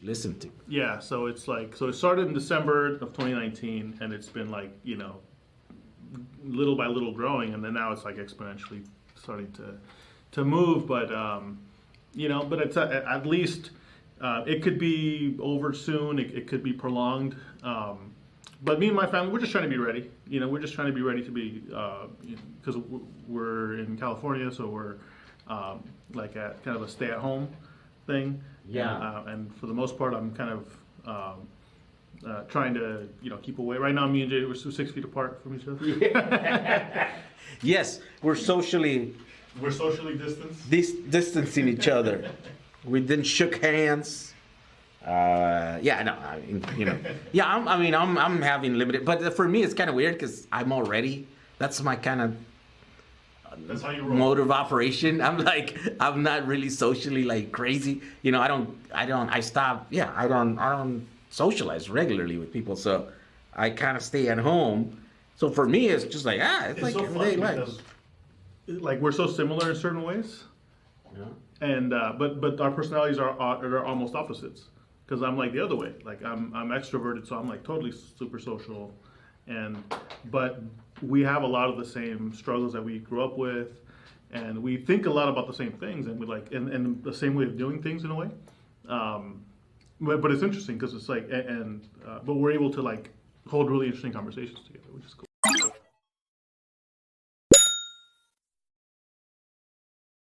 listen to. Yeah, so it's like, so it started in December of 2019, and it's been like, little by little growing, and then now it's like exponentially starting to move. But but it's at least it could be over soon. It could be prolonged. But me and my family, we're just trying to be ready. We're just trying to be ready to be because we're in California, so we're like at kind of a stay-at-home thing. Yeah. And for the most part, I'm kind of trying to keep away. Right now, me and Jay, we're 6 feet apart from each other. Yes, we're socially distancing each other. We didn't shook hands. Yeah, no, yeah. I'm having limited, but for me it's kind of weird because that's my kind of. That's how you roll. Mode of operation. I'm not really socially like crazy. I don't socialize regularly with people, so I kind of stay at home. So for me, it's just like it's like so everyday funny life. because like we're so similar in certain ways, Yeah. and but our personalities are almost opposites. Because I'm like the other way. Like I'm extroverted, so I'm like totally super social, but we have a lot of the same struggles that we grew up with, and we think a lot about the same things, and we like and the same way of doing things in a way. But it's interesting because it's like but we're able to like hold really interesting conversations together, which is cool.